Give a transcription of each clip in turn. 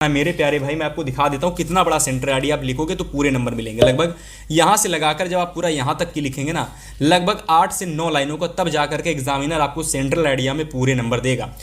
मेरे प्यारे भाई मैं आपको दिखा देता हूं कितना बड़ा सेंट्रल आइडिया आप लिखोगे तो पूरे नंबर मिलेंगे। लगभग यहां से लगाकर जब आप पूरा यहां तक की लिखेंगे ना, लगभग 8 से 9 लाइनों को, तब जाकर के एग्जामिनर आपको सेंट्रल आइडिया में पूरे नंबर देगा।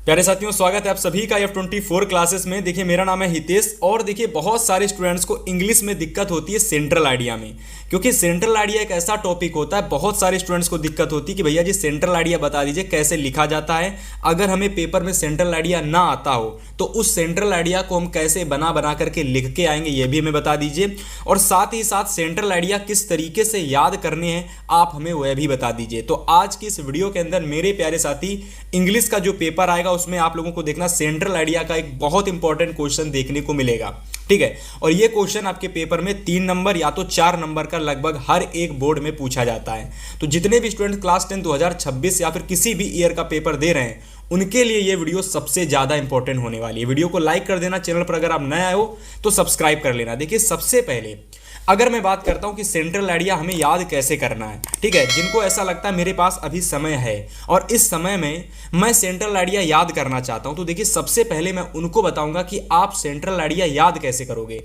प्यारे साथियों, स्वागत है आप सभी का F24 क्लासेस में। देखिए मेरा नाम है हितेश और देखिए बहुत सारे स्टूडेंट्स को इंग्लिश में दिक्कत होती है सेंट्रल आइडिया में, क्योंकि सेंट्रल आइडिया एक ऐसा टॉपिक होता है, बहुत सारे स्टूडेंट्स को दिक्कत होती है कि भैया जी सेंट्रल आइडिया बता दीजिए कैसे लिखा जाता है। अगर हमें पेपर में सेंट्रल आइडिया ना आता हो तो उस सेंट्रल आइडिया को हम कैसे बना करके लिख के आएंगे ये भी हमें बता दीजिए, और साथ ही साथ सेंट्रल आइडिया किस तरीके से याद करने हैं आप हमें वह भी बता दीजिए। तो आज की इस वीडियो के अंदर मेरे प्यारे साथी इंग्लिश का जो पेपर आएगा उसमें आप लोगों को देखना सेंट्रल आइडिया का एक बहुत इंपॉर्टेंट क्वेश्चन देखने को मिलेगा, ठीक है। और ये क्वेश्चन आपके पेपर में 3 नंबर या तो 4 नंबर का लगभग हर एक बोर्ड में पूछा जाता है। तो जितने भी स्टूडेंट क्लास 10 2026 या फिर किसी भी ईयर का पेपर दे रहे हैं उनके लिए ये वीडियो सबसे ज्यादा इंपॉर्टेंट होने वाली है। वीडियो को लाइक कर देना, चैनल पर अगर आप नए आए हो तो सब्सक्राइब कर लेना। देखिए सबसे पहले अगर मैं बात करता हूं कि सेंट्रल आइडिया हमें याद कैसे करना है, ठीक है, जिनको ऐसा लगता है मेरे पास अभी समय है और इस समय में मैं सेंट्रल आइडिया याद करना चाहता हूं, तो देखिए सबसे पहले मैं उनको बताऊंगा कि आप सेंट्रल आइडिया याद कैसे करोगे।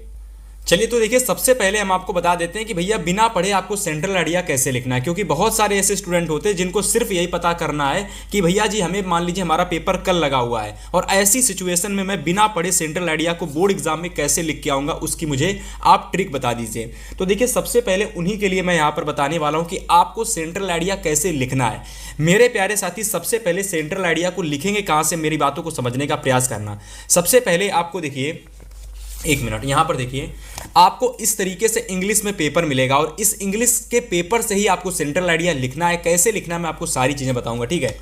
चलिए तो देखिए सबसे पहले हम आपको बता देते हैं कि भैया बिना पढ़े आपको सेंट्रल आइडिया कैसे लिखना है, क्योंकि बहुत सारे ऐसे स्टूडेंट होते हैं जिनको सिर्फ यही पता करना है कि भैया जी हमें मान लीजिए हमारा पेपर कल लगा हुआ है और ऐसी सिचुएशन में मैं बिना पढ़े सेंट्रल आइडिया को बोर्ड एग्जाम में कैसे लिख के आऊंगा, उसकी मुझे आप ट्रिक बता दीजिए। तो देखिए सबसे पहले उन्हीं के लिए मैं यहाँ पर बताने वाला हूँ कि आपको सेंट्रल आइडिया कैसे लिखना है। मेरे प्यारे साथी सबसे पहले सेंट्रल आइडिया को लिखेंगे कहाँ से, मेरी बातों को समझने का प्रयास करना। सबसे पहले आपको देखिए, एक मिनट, यहां पर देखिए आपको इस तरीके से इंग्लिश में पेपर मिलेगा और इस इंग्लिश के पेपर से ही आपको सेंट्रल आइडिया लिखना है। कैसे लिखना है मैं आपको सारी चीजें बताऊंगा, ठीक है।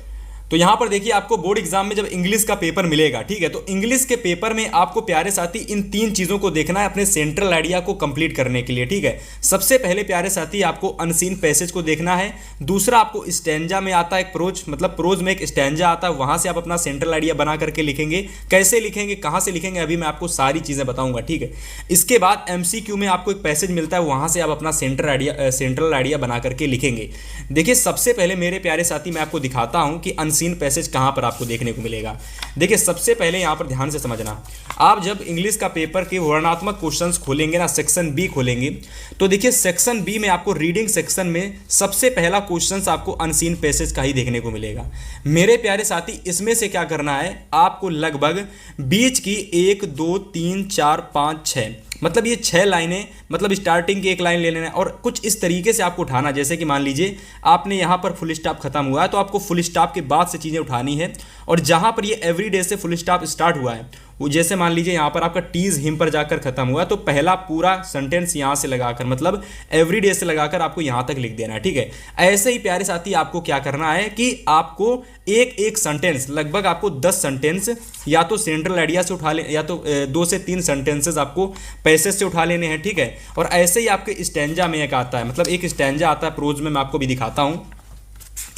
तो यहां पर देखिए आपको बोर्ड एग्जाम में जब इंग्लिश का पेपर मिलेगा, ठीक है, तो इंग्लिश के पेपर में आपको प्यारे साथी इन 3 चीजों को देखना है अपने सेंट्रल आइडिया को कंप्लीट करने के लिए, ठीक है। सबसे पहले प्यारे साथी आपको अनसीन पैसेज को देखना है। दूसरा आपको स्टैंजा में आता है एक प्रोज, मतलब प्रोज में एक स्टैंजा आता है, वहां से आप अपना सेंट्रल आइडिया बना करके लिखेंगे। कैसे लिखेंगे, कहां से लिखेंगे, अभी मैं आपको सारी चीजें बताऊंगा, ठीक है। इसके बाद एमसीक्यू में आपको एक पैसेज मिलता है, वहां से आप अपना सेंट्रल आइडिया बना करके लिखेंगे। देखिए सबसे पहले मेरे प्यारे साथी मैं आपको दिखाता हूं कि सीन पैसेज कहां पर आपको देखने को मिलेगा। देखिए सबसे पहले यहां पर ध्यान से समझना, आप जब इंग्लिश का पेपर के वर्णनात्मक क्वेश्चंस खोलेंगे ना, सेक्शन बी खोलेंगे, तो देखिए सेक्शन बी में आपको रीडिंग सेक्शन में सबसे पहला क्वेश्चंस आपको अनसीन पैसेज का ही देखने को मिलेगा। मेरे प्यारे साथी इसमें से क्या करना है, आपको लगभग बीच की 1 2 3 4 5 6 मतलब ये 6 लाइनें, मतलब स्टार्टिंग की एक लाइन ले लेना है और कुछ इस तरीके से आपको उठाना। जैसे कि मान लीजिए आपने यहाँ पर फुल स्टॉप खत्म हुआ है तो आपको फुल स्टॉप के बाद से चीज़ें उठानी है, और जहाँ पर ये एवरीडे से फुल स्टॉप स्टार्ट हुआ है वो, जैसे मान लीजिए यहाँ पर आपका टीज हिम पर जाकर खत्म हुआ तो पहला पूरा सेंटेंस यहाँ से लगाकर, मतलब एवरीडे से लगाकर आपको यहाँ तक लिख देना है, ठीक है। ऐसे ही प्यारे साथी आपको क्या करना है कि आपको एक सेंटेंस, लगभग आपको 10 सेंटेंस या तो सेंट्रल आइडिया से उठा ले, या तो 2 से 3 सेंटेंसेस आपको पैसेज से उठा लेने हैं, ठीक है। और ऐसे ही आपके स्टैंजा में एक आता है, मतलब एक स्टैंजा आता है प्रोज में, मैं आपको भी दिखाता हूँ,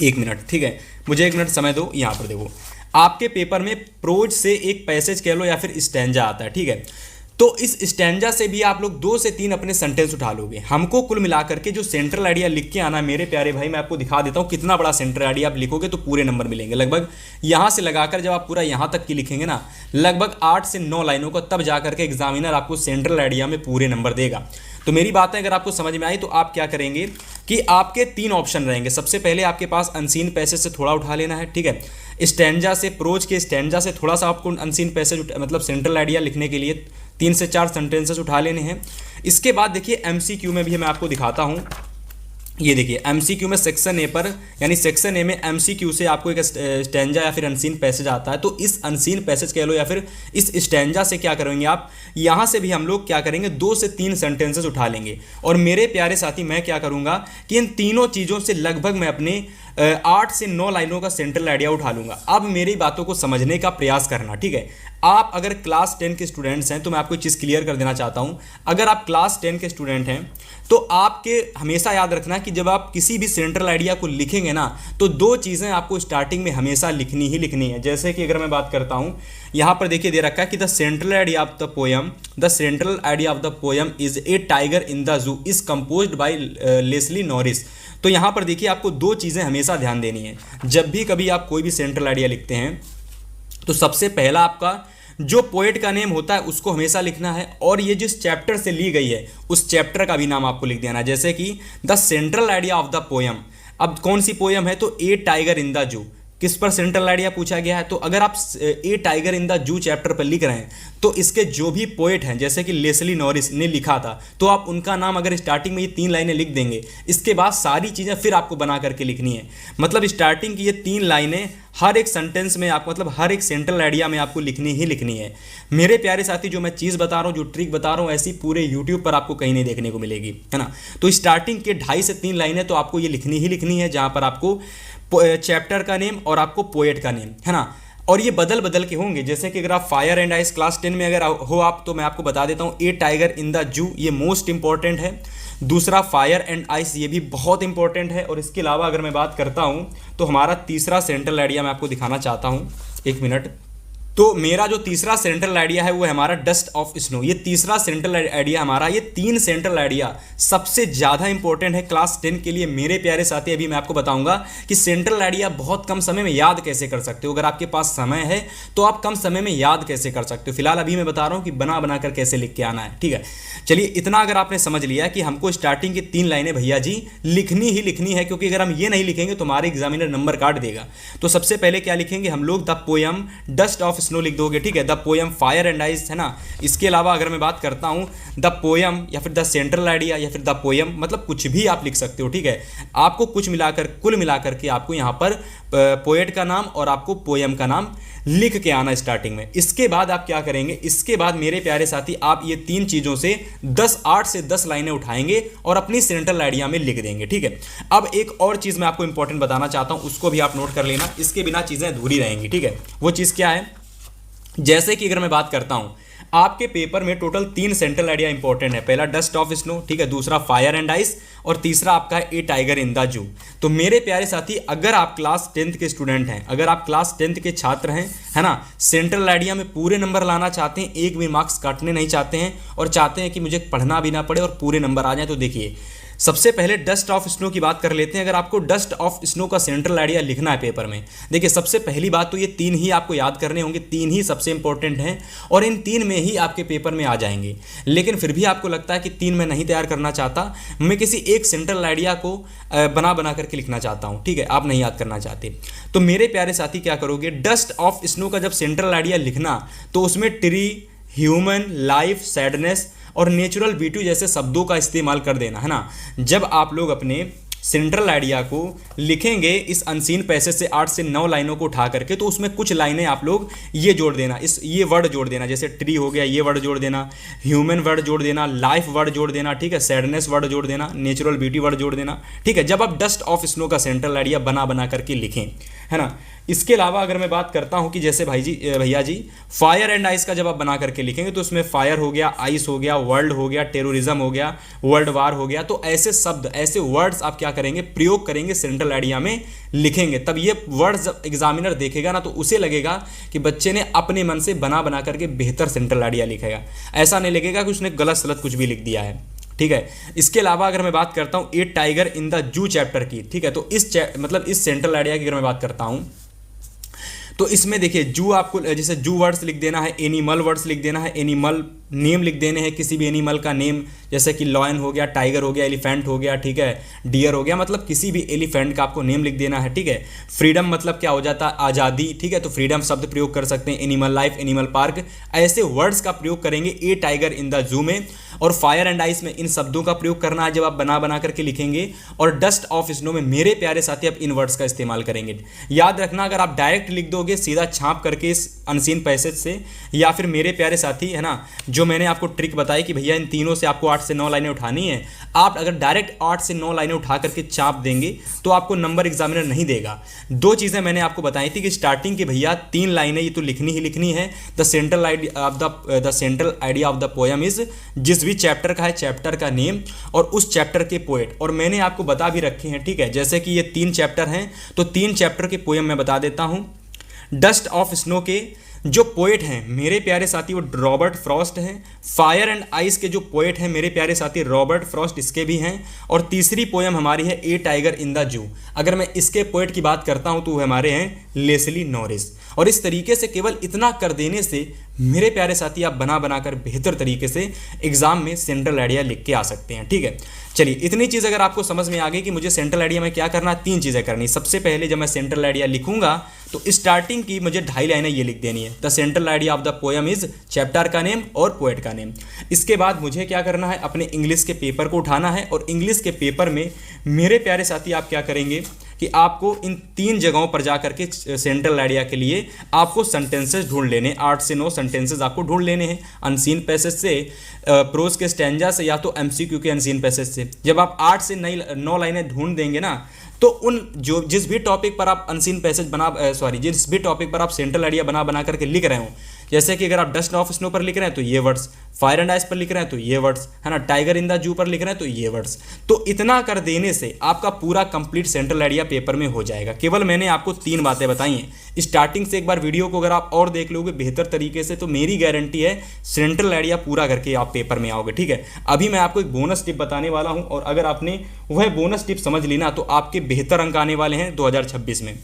1 मिनट, ठीक है, मुझे 1 मिनट समय दो। यहाँ पर देखो आपके पेपर में प्रोज से एक पैसेज कह लो या फिर स्टैंजा आता है, ठीक है। तो इस स्टैंजा से भी आप लोग 2 से 3 अपने सेंटेंस उठा लोगे। हमको कुल मिलाकर के जो सेंट्रल आइडिया लिख के आना है मेरे प्यारे भाई, मैं आपको दिखा देता हूं कितना बड़ा सेंट्रल आइडिया आप लिखोगे तो पूरे नंबर मिलेंगे। लगभग यहां से लगाकर जब आप पूरा यहां तक की लिखेंगे ना, लगभग 8 से 9 लाइनों को, तब जाकर के एग्जामिनर आपको सेंट्रल आइडिया में पूरे नंबर देगा। तो मेरी बातें अगर आपको समझ में आई तो आप क्या करेंगे कि आपके 3 ऑप्शन रहेंगे। सबसे पहले आपके पास अनसीन पैसेज से थोड़ा उठा लेना है, ठीक है। स्टैंजा से, प्रोज के स्टैंजा से थोड़ा सा आपको अनसीन पैसेज, मतलब सेंट्रल आइडिया लिखने के लिए 3 से 4 सेंटेंसेस उठा लेने हैं। इसके बाद देखिए एमसीक्यू में भी मैं आपको दिखाता हूँ। ये देखिए एमसीक्यू में सेक्शन ए पर, यानी सेक्शन ए में एमसीक्यू से आपको एक स्टैंजा या फिर अनसीन पैसेज आता है, तो इस अनसीन पैसेज कह लो या फिर इस स्टैंजा से क्या करेंगे आप, यहाँ से भी हम लोग क्या करेंगे 2 से 3 सेंटेंसेस उठा लेंगे। और मेरे प्यारे साथी मैं क्या करूँगा कि इन तीनों चीज़ों से लगभग मैं अपने 8 से 9 लाइनों का सेंट्रल आइडिया उठा लूंगा। अब मेरी बातों को समझने का प्रयास करना, ठीक है। आप अगर क्लास 10 के स्टूडेंट्स हैं तो मैं आपको एक चीज़ क्लियर कर देना चाहता हूं, अगर आप क्लास 10 के स्टूडेंट हैं तो आपके हमेशा याद रखना कि जब आप किसी भी सेंट्रल आइडिया को लिखेंगे ना, तो 2 चीज़ें आपको स्टार्टिंग में हमेशा लिखनी ही लिखनी है। जैसे कि अगर मैं बात करता हूं, यहाँ पर देखिए दे रखा है कि the central idea of the poem is a tiger in the zoo is composed by Leslie Norris. तो यहाँ पर देखिए आपको 2 चीज़ें हमेशा ध्यान देनी है। जब भी कभी आप कोई भी सेंट्रल आइडिया लिखते हैं तो सबसे पहला आपका जो पोएट का नेम होता है उसको हमेशा लिखना है, और ये जिस चैप्टर से ली गई है उस चैप्टर का भी नाम आपको लिख देना है। जैसे कि the central idea of the poem, अब कौन सी पोयम है, तो ए टाइगर इन द जू, किस पर सेंट्रल आइडिया पूछा गया है। तो अगर आप ए टाइगर इन द जू चैप्टर पर लिख रहे हैं तो इसके जो भी पोएट हैं जैसे कि लेस्ली नॉरिस ने लिखा था, तो आप उनका नाम अगर स्टार्टिंग में ये 3 लाइनें लिख देंगे, इसके बाद सारी चीज़ें फिर आपको बना करके लिखनी है। मतलब स्टार्टिंग की ये 3 लाइनें हर एक सेंटेंस में आप, मतलब हर एक सेंट्रल आइडिया में आपको लिखनी ही लिखनी है। मेरे प्यारे साथी, जो मैं चीज़ बता रहा हूँ, जो ट्रिक बता रहा हूँ, ऐसी पूरे यूट्यूब पर आपको कहीं नहीं देखने को मिलेगी, है ना। तो स्टार्टिंग के 2.5 से 3 लाइनें तो आपको ये लिखनी ही लिखनी है, जहाँ पर आपको चैप्टर का नेम और आपको पोएट का नेम, है ना। और ये बदल बदल के होंगे, जैसे कि अगर आप फायर एंड आइस क्लास 10 में अगर हो आप, तो मैं आपको बता देता हूँ ए टाइगर इन द जू, ये मोस्ट इंपॉर्टेंट है। दूसरा फायर एंड आइस, ये भी बहुत इंपॉर्टेंट है। और इसके अलावा अगर मैं बात करता हूँ तो हमारा तीसरा सेंट्रल आइडिया मैं आपको दिखाना चाहता हूँ, 1 मिनट। तो मेरा जो तीसरा सेंट्रल आइडिया है वो है हमारा डस्ट ऑफ स्नो। ये तीसरा सेंट्रल आइडिया हमारा, ये 3 सेंट्रल आइडिया सबसे ज़्यादा इंपॉर्टेंट है क्लास 10 के लिए मेरे प्यारे साथी। अभी मैं आपको बताऊंगा कि सेंट्रल आइडिया बहुत कम समय में याद कैसे कर सकते हो। अगर आपके पास समय है तो आप कम समय में याद कैसे कर सकते हो। फिलहाल अभी मैं बता रहा हूँ कि बना बना कर कैसे लिख के आना है, ठीक है। चलिए, इतना अगर आपने समझ लिया कि हमको स्टार्टिंग की 3 लाइनें भैया जी लिखनी ही लिखनी है, क्योंकि अगर हम ये नहीं लिखेंगे तो हमारे एग्जामिनर नंबर काट देगा। तो सबसे पहले क्या लिखेंगे हम लोग, the poem dust of snow लिख दोगे, ठीक है। The poem fire and ice, है ना। इसके अलावा अगर मैं बात करता हूँ द पोयम या फिर द सेंट्रल आइडिया या फिर द पोयम, मतलब कुछ भी आप लिख सकते हो, ठीक है। आपको कुल मिलाकर के आपको यहाँ पर पोएट का नाम और आपको पोयम का नाम लिख के आना स्टार्टिंग में। इसके बाद आप क्या करेंगे, इसके बाद मेरे प्यारे साथी आप ये 3 चीज़ों से 8 से 10 लाइनें उठाएंगे और अपनी सेंट्रल आइडिया में लिख देंगे, ठीक है। अब एक और चीज़ मैं आपको इंपॉर्टेंट बताना चाहता हूँ, उसको भी आप नोट कर लेना, इसके बिना चीज़ें अधूरी रहेंगी, ठीक है। वो चीज़ क्या है, जैसे कि अगर मैं बात करता हूं, आपके पेपर में टोटल 3 सेंट्रल आइडिया इंपॉर्टेंट है। पहला डस्ट ऑफ स्नो, ठीक है। दूसरा फायर एंड आइस, और तीसरा आपका ए टाइगर इन द जू। तो मेरे प्यारे साथी, अगर आप क्लास 10th के स्टूडेंट हैं, अगर आप क्लास 10th के छात्र हैं, है ना, सेंट्रल आइडिया में पूरे नंबर लाना चाहते हैं, एक भी मार्क्स काटने नहीं चाहते हैं, और चाहते हैं कि मुझे पढ़ना भी ना पड़े और पूरे नंबर आ जाए, तो देखिए सबसे पहले डस्ट ऑफ स्नो की बात कर लेते हैं। अगर आपको डस्ट ऑफ स्नो का सेंट्रल आइडिया लिखना है पेपर में, देखिए सबसे पहली बात तो ये 3 ही आपको याद करने होंगे, 3 ही सबसे इंपॉर्टेंट हैं, और इन 3 में ही आपके पेपर में आ जाएंगे। लेकिन फिर भी आपको लगता है कि 3 मैं नहीं तैयार करना चाहता, मैं किसी एक सेंट्रल आइडिया को बना बना करके लिखना चाहता हूँ, ठीक है, आप नहीं याद करना चाहते। तो मेरे प्यारे साथी क्या करोगे, डस्ट ऑफ स्नो का जब सेंट्रल आइडिया लिखना तो उसमें ट्री, ह्यूमन, लाइफ, सैडनेस और नेचुरल ब्यूटी जैसे शब्दों का इस्तेमाल कर देना, है ना। जब आप लोग अपने सेंट्रल आइडिया को लिखेंगे इस अनसीन पैसेज से 8 से 9 लाइनों को उठा करके, तो उसमें कुछ लाइनें आप लोग ये जोड़ देना, ये वर्ड जोड़ देना, जैसे ट्री हो गया ये वर्ड जोड़ देना, ह्यूमन वर्ड जोड़ देना, लाइफ वर्ड जोड़ देना, ठीक है, सैडनेस वर्ड जोड़ देना, नेचुरल ब्यूटी वर्ड जोड़ देना, ठीक है, जब आप डस्ट ऑफ स्नो का सेंट्रल आइडिया बना बना करके लिखें, है ना। इसके अलावा अगर मैं बात करता हूं कि जैसे भैया जी फायर एंड आइस का जब आप बना करके लिखेंगे तो उसमें फायर हो गया, आइस हो गया, वर्ल्ड हो गया, टेररिज्म हो गया, वर्ल्ड वार हो गया, तो ऐसे शब्द, ऐसे वर्ड्स आप क्या करेंगे, प्रयोग करेंगे सेंट्रल आइडिया में लिखेंगे। तब ये वर्ड्स एग्जामिनर देखेगा ना तो उसे लगेगा कि बच्चे ने अपने मन से बना बना करके बेहतर सेंट्रल आइडिया लिखेगा, ऐसा नहीं लगेगा कि उसने गलत सलत कुछ भी लिख दिया है, ठीक है। इसके अलावा अगर मैं बात करता हूं ए टाइगर इन द जू चैप्टर की, ठीक है, तो इस सेंट्रल आइडिया की अगर मैं बात करता हूं तो इसमें देखिए जू, आपको जैसे जू वर्ड्स लिख देना है, एनिमल वर्ड्स लिख देना है, एनिमल नेम लिख देने हैं, किसी भी एनिमल का नेम, जैसे कि लॉयन हो गया, टाइगर हो गया, एलिफेंट हो गया, ठीक है, डियर हो गया, मतलब किसी भी एलिफेंट का आपको नेम लिख देना है, ठीक है। फ्रीडम मतलब क्या हो जाता है, आज़ादी, ठीक है, तो फ्रीडम शब्द प्रयोग कर सकते हैं। एनिमल लाइफ, एनिमल पार्क, ऐसे वर्ड्स का प्रयोग करेंगे ए टाइगर इन द जू में। और फायर एंड आइस में इन शब्दों का प्रयोग करना है जब आप बना बना करके लिखेंगे। और डस्ट ऑफ स्नो में मेरे प्यारे साथी आप इन वर्ड्स का इस्तेमाल करेंगे। याद रखना, अगर आप डायरेक्ट लिख दोगे सीधा छाप करके इस अनसीन पैसेज से, या फिर मेरे प्यारे साथी, है ना, जो मैंने आपको ट्रिक बताई कि भैया इन तीनों से आपको 8 से 9 लाइनें उठानी है, आप अगर डायरेक्ट 8 से 9 लाइनें उठा करके चाप देंगे तो आपको नंबर एग्जामिनर नहीं देगा। 2 चीज़ें मैंने आपको बताई थी कि स्टार्टिंग की भैया 3 लाइनें ये तो लिखनी ही लिखनी है। The central idea of the poem is, जिस भी चैप्टर का है चैप्टर का नेम और उस चैप्टर के पोएट, और मैंने आपको बता भी रखे हैं, ठीक है, जैसे कि ये 3 चैप्टर हैं तो 3 चैप्टर के पोयम मैं बता देता हूँ। डस्ट ऑफ स्नो के जो पोएट हैं मेरे प्यारे साथी वो रॉबर्ट फ्रॉस्ट हैं। फायर एंड आइस के जो पोएट हैं मेरे प्यारे साथी रॉबर्ट फ्रॉस्ट इसके भी हैं। और तीसरी पोयम हमारी है ए टाइगर इन द जू। अगर मैं इसके पोएट की बात करता हूं तो वो हमारे हैं लेस्ली नॉरिस। और इस तरीके से केवल इतना कर देने से मेरे प्यारे साथी आप बना बनाकर बेहतर तरीके से एग्जाम में सेंट्रल आइडिया लिख के आ सकते हैं। ठीक है, चलिए इतनी चीज़ अगर आपको समझ में आ गई कि मुझे सेंट्रल आइडिया में क्या करना, 3 चीज़ें करनी। सबसे पहले जब मैं सेंट्रल आइडिया लिखूंगा तो स्टार्टिंग की मुझे 2.5 लाइनें ये लिख देनी है, the central idea of the poem is, chapter का नेम और पोएट का नेम। इसके बाद मुझे क्या करना है, अपने इंग्लिश के पेपर को उठाना है और इंग्लिश के पेपर में मेरे प्यारे साथी आप क्या करेंगे कि आपको इन 3 जगहों पर जाकर के सेंट्रल आइडिया के लिए आपको सेंटेंसेस ढूंढ लेने, 8 से 9 सेंटेंसेस आपको ढूंढ लेने हैं अनसीन पैसेज से, प्रोज के स्टैंजा से या तो एमसीक्यू के अनसीन पैसेज से। जब आप 8 से 9 लाइनें ढूंढ देंगे ना तो उन जो जिस भी टॉपिक पर आप अनसीन पैसेज जिस भी टॉपिक पर आप सेंट्रल आइडिया बना बना करके लिख रहे हो, जैसे कि अगर आप डस्ट ऑफ स्नो पर लिख रहे हैं तो ये वर्ड्स, फायर एंड आइस पर लिख रहे हैं तो ये वर्ड्स, है ना, टाइगर इन द जू पर लिख रहे हैं तो ये वर्ड्स, तो इतना कर देने से आपका पूरा कंप्लीट सेंट्रल आइडिया पेपर में हो जाएगा। केवल मैंने आपको 3 बातें बताई हैं। स्टार्टिंग से एक बार वीडियो को अगर आप और देख लोगे बेहतर तरीके से तो मेरी गारंटी है सेंट्रल आइडिया पूरा करके आप पेपर में आओगे। ठीक है, अभी मैं आपको एक बोनस टिप बताने वाला हूं और अगर आपने वह बोनस टिप समझ ली ना तो आपके बेहतर अंक आने वाले हैं 2026 में।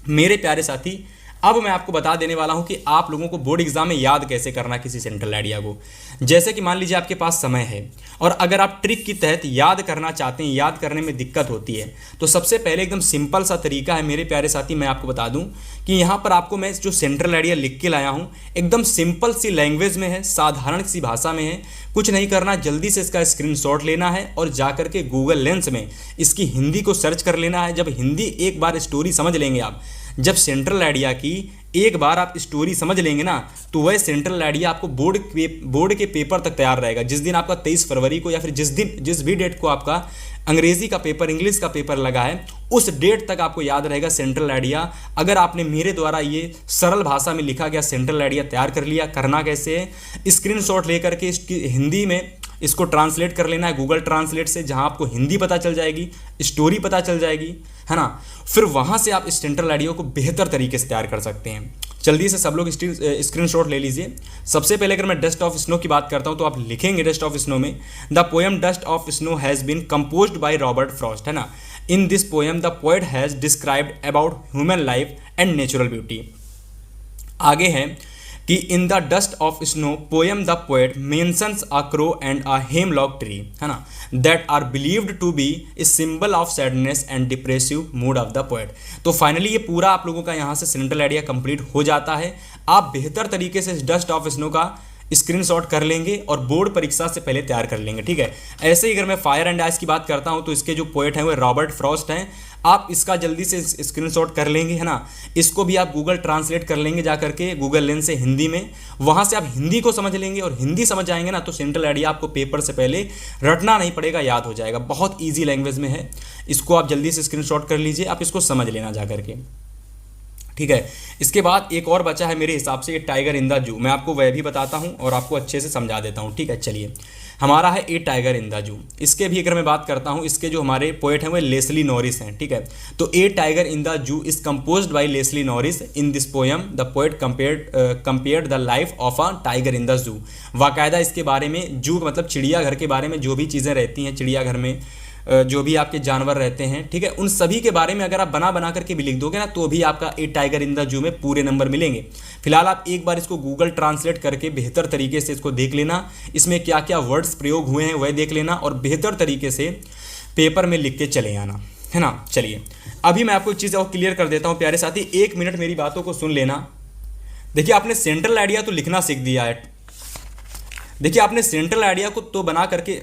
मेरे प्यारे साथी, अब मैं आपको बता देने वाला हूं कि आप लोगों को बोर्ड एग्जाम में याद कैसे करना किसी सेंट्रल आइडिया को। जैसे कि मान लीजिए आपके पास समय है और अगर आप ट्रिक के तहत याद करना चाहते हैं, याद करने में दिक्कत होती है, तो सबसे पहले एकदम सिंपल सा तरीका है मेरे प्यारे साथी, मैं आपको बता दूं कि यहाँ पर आपको मैं जो सेंट्रल आइडिया लिख के लाया हूँ एकदम सिंपल सी लैंग्वेज में है, साधारण सी भाषा में है। कुछ नहीं करना, जल्दी से इसका स्क्रीनशॉट लेना है और जाकर के गूगल लेंस में इसकी हिंदी को सर्च कर लेना है। जब हिंदी एक बार स्टोरी समझ लेंगे आप, जब सेंट्रल आइडिया की एक बार आप स्टोरी समझ लेंगे ना तो वह सेंट्रल आइडिया आपको बोर्ड के पेपर तक तैयार रहेगा। जिस दिन आपका 23 फरवरी को या फिर जिस भी डेट को आपका अंग्रेजी का पेपर, इंग्लिश का पेपर लगा है, उस डेट तक आपको याद रहेगा सेंट्रल आइडिया। अगर आपने मेरे द्वारा ये सरल भाषा में लिखा गया सेंट्रल आइडिया तैयार कर लिया, करना कैसे है, स्क्रीनशॉट लेकर के इसकी हिंदी में इसको ट्रांसलेट कर लेना है गूगल ट्रांसलेट से, जहां आपको हिंदी पता चल जाएगी, स्टोरी पता चल जाएगी, है ना। फिर वहां से आप इस सेंट्रल आइडिया को बेहतर तरीके से तैयार कर सकते हैं। जल्दी से सब लोग स्क्रीनशॉट ले लीजिए। सबसे पहले अगर मैं डस्ट ऑफ स्नो की बात करता हूं तो आप लिखेंगे डस्ट ऑफ स्नो में, the poem dust of snow has been composed by Robert Frost, है ना। In this poem the poet has described about human life and natural beauty. आगे है कि in the dust of snow poem the poet mentions a crow and a hemlock tree, है ना, that are believed to be a symbol of sadness and depressive mood of the poet. तो finally ये पूरा आप लोगों का यहाँ से सेंट्रल आइडिया कंप्लीट हो जाता है। आप बेहतर तरीके से इस डस्ट ऑफ स्नो का स्क्रीनशॉट कर लेंगे और बोर्ड परीक्षा से पहले तैयार कर लेंगे। ठीक है, ऐसे ही अगर मैं फायर एंड आइस की बात करता हूं तो इसके जो पोएट हैं वो रॉबर्ट फ्रॉस्ट हैं। आप इसका जल्दी से स्क्रीनशॉट कर लेंगे, है ना। इसको भी आप गूगल ट्रांसलेट कर लेंगे जाकर के गूगल लेंस से हिंदी में, वहां से आप हिंदी को समझ लेंगे और हिंदी समझ जाएंगे ना तो सेंट्रल आइडिया आपको पेपर से पहले रटना नहीं पड़ेगा, याद हो जाएगा। बहुत ईजी लैंग्वेज में है, इसको आप जल्दी से स्क्रीनशॉट कर लीजिए, आप इसको समझ लेना जाकर के। ठीक है, इसके बाद एक और बचा है मेरे हिसाब से, ये टाइगर इन द जू। मैं आपको वह भी बताता हूँ और आपको अच्छे से समझा देता हूँ। ठीक है, चलिए, हमारा है ए टाइगर इन द जू। इसके भी अगर मैं बात करता हूँ, इसके जो हमारे पोएट हैं वो लेस्ली नॉरिस हैं। ठीक है, तो ए tiger in the zoo is composed by Leslie Norris. In this poem the poet compared the life of a tiger in the जू। बाकायदा इसके बारे में, जू मतलब चिड़ियाघर के बारे में, जो भी चीज़ें रहती हैं चिड़ियाघर में, जो भी आपके जानवर रहते हैं, ठीक है, उन सभी के बारे में अगर आप बना बना करके भी लिख दोगे ना तो भी आपका ए टाइगर इन द जू में पूरे नंबर मिलेंगे। फिलहाल आप एक बार इसको गूगल ट्रांसलेट करके बेहतर तरीके से इसको देख लेना, इसमें क्या क्या वर्ड्स प्रयोग हुए हैं वह देख लेना और बेहतर तरीके से पेपर में लिख के चले आना, है ना। चलिए, अभी मैं आपको एक चीज़ और क्लियर कर देता हूँ प्यारे साथी, 1 मिनट मेरी बातों को सुन लेना। देखिए, आपने सेंट्रल आइडिया तो लिखना सीख दिया है। देखिए, आपने सेंट्रल आइडिया को तो बना करके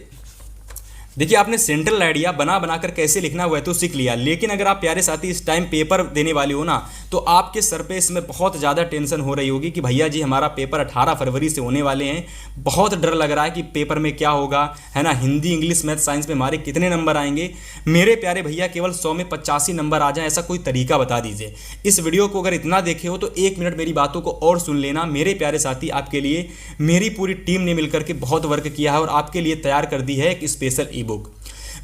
आपने सेंट्रल आइडिया बना बनाकर कैसे लिखना हुआ है तो सीख लिया, लेकिन अगर आप प्यारे साथी इस टाइम पेपर देने वाले हो ना तो आपके सर पे इसमें बहुत ज़्यादा टेंशन हो रही होगी कि भैया जी हमारा पेपर 18 फरवरी से होने वाले हैं, बहुत डर लग रहा है कि पेपर में क्या होगा, है ना, हिंदी इंग्लिश मैथ साइंस में हमारे कितने नंबर आएंगे। मेरे प्यारे भैया, केवल 100 में 85 नंबर आ जाए ऐसा कोई तरीका बता दीजिए। इस वीडियो को अगर इतना देखे हो तो 1 मिनट मेरी बातों को और सुन लेना। मेरे प्यारे साथी, आपके लिए मेरी पूरी टीम ने मिलकर के बहुत वर्क किया है और आपके लिए तैयार कर दी है एक स्पेशल ई बुक।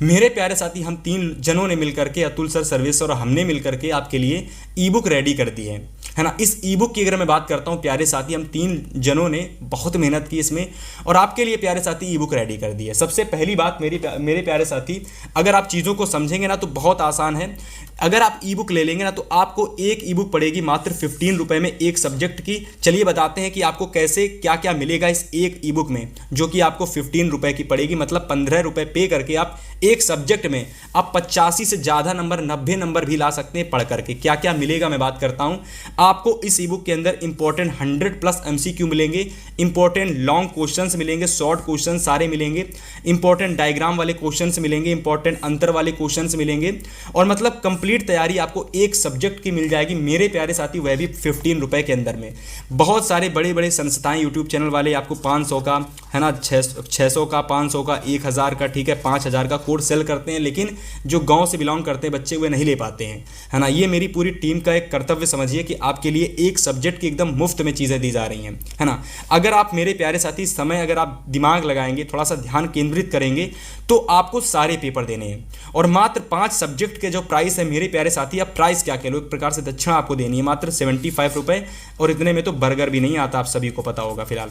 मेरे प्यारे साथी, हम 3 जनों ने मिलकर के, अतुल सर, सर्वेश और हमने मिलकर के आपके लिए ई बुक रेडी कर दी है ना। इस ई बुक की अगर मैं बात करता हूं प्यारे साथी, हम 3 जनों ने बहुत मेहनत की इसमें और आपके लिए प्यारे साथी ई बुक रेडी कर दी है। सबसे पहली बात मेरे प्यारे साथी, अगर आप चीज़ों को समझेंगे ना तो बहुत आसान है। अगर आप ई बुक ले लेंगे ना तो आपको एक ई बुक पड़ेगी मात्र 15 रुपये में एक सब्जेक्ट की। चलिए बताते हैं कि आपको कैसे क्या क्या मिलेगा इस एक ई बुक में, जो कि आपको 15 रुपये की पड़ेगी। मतलब 15 रुपये पे करके आप एक सब्जेक्ट में आप 85 से ज़्यादा नंबर, 90 नंबर भी ला सकते हैं पढ़ करके। क्या क्या मिलेगा मैं बात करता हूँ। आपको इस ई बुक के अंदर इंपॉर्टेंट 100+ MCQ मिलेंगे, इंपॉर्टेंट लॉन्ग क्वेश्चंस मिलेंगे, शॉर्ट क्वेश्चन सारे मिलेंगे, इंपॉर्टेंट डायग्राम वाले क्वेश्चंस मिलेंगे, इंपॉर्टेंट अंतर वाले क्वेश्चंस मिलेंगे, और मतलब कंप्लीट तैयारी आपको एक सब्जेक्ट की मिल जाएगी मेरे प्यारे साथी, वह भी 15 रुपये के अंदर में। बहुत सारे बड़े बड़े संस्थाएं यूट्यूब चैनल वाले आपको 500 का है ना, 600 का, 500 का, 1000 का, ठीक है, 5000 का कोर्स सेल करते हैं, लेकिन जो गांव से बिलोंग करते हैं बच्चे वे नहीं ले पाते हैं, है ना। ये मेरी पूरी टीम का एक कर्तव्य समझिए कि आपके लिए एक सब्जेक्ट की एकदम मुफ्त में चीज़ें दी जा रही हैं, है ना। अगर आप मेरे प्यारे साथी समय, अगर आप दिमाग लगाएंगे, थोड़ा सा ध्यान केंद्रित करेंगे, तो आपको सारे पेपर देने हैं। और मात्र 5 सब्जेक्ट के जो प्राइस है मेरे प्यारे साथी, आप प्राइस क्या कह लो, एक प्रकार से दक्षिणा आपको देनी है मात्र 75 रुपये। और इतने में तो बर्गर भी नहीं आता, आप सभी को पता होगा। फिलहाल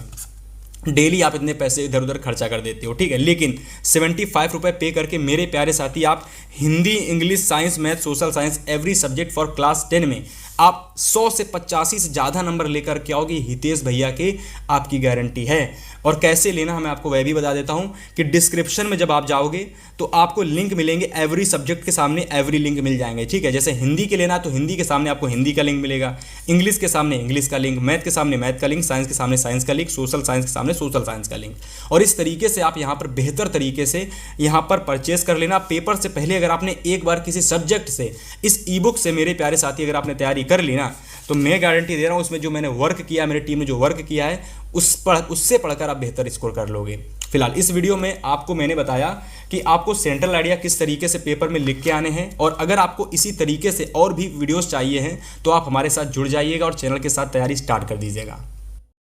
डेली आप इतने पैसे इधर उधर खर्चा कर देते हो, ठीक है, लेकिन 75 रुपये पे करके मेरे प्यारे साथी आप Hindi, English, science, math, social science, every subject for class 10 में आप 100 से 85 से ज़्यादा नंबर लेकर के आओगे, हितेश भैया के आपकी गारंटी है। और कैसे लेना मैं आपको वह भी बता देता हूं कि डिस्क्रिप्शन में जब आप जाओगे तो आपको लिंक मिलेंगे, एवरी सब्जेक्ट के सामने एवरी लिंक मिल जाएंगे, ठीक है। जैसे हिंदी के लेना तो हिंदी के सामने आपको हिंदी का लिंक मिलेगा, इंग्लिश के सामने इंग्लिश का लिंक, मैथ के सामने मैथ का लिंक, साइंस के सामने साइंस का लिंक, सोशल साइंस के सामने सोशल साइंस का लिंक। और इस तरीके से आप यहाँ पर बेहतर तरीके से यहाँ पर परचेस कर लेना। पेपर से पहले अगर आपने एक बार किसी सब्जेक्ट से, इस ई बुक से मेरे प्यारे साथी अगर आपने तैयारी कर ली ना, तो मैं गारंटी दे रहा हूँ उसमें जो मैंने वर्क किया, मेरी टीम ने जो वर्क किया है उससे पढ़कर आप बेहतर स्कोर कर लोगे। फिलहाल इस वीडियो में आपको मैंने बताया कि आपको सेंट्रल आइडिया किस तरीके से पेपर में लिख के आने हैं, और अगर आपको इसी तरीके से और भी वीडियोस चाहिए हैं तो आप हमारे साथ जुड़ जाइएगा और चैनल के साथ तैयारी स्टार्ट कर दीजिएगा।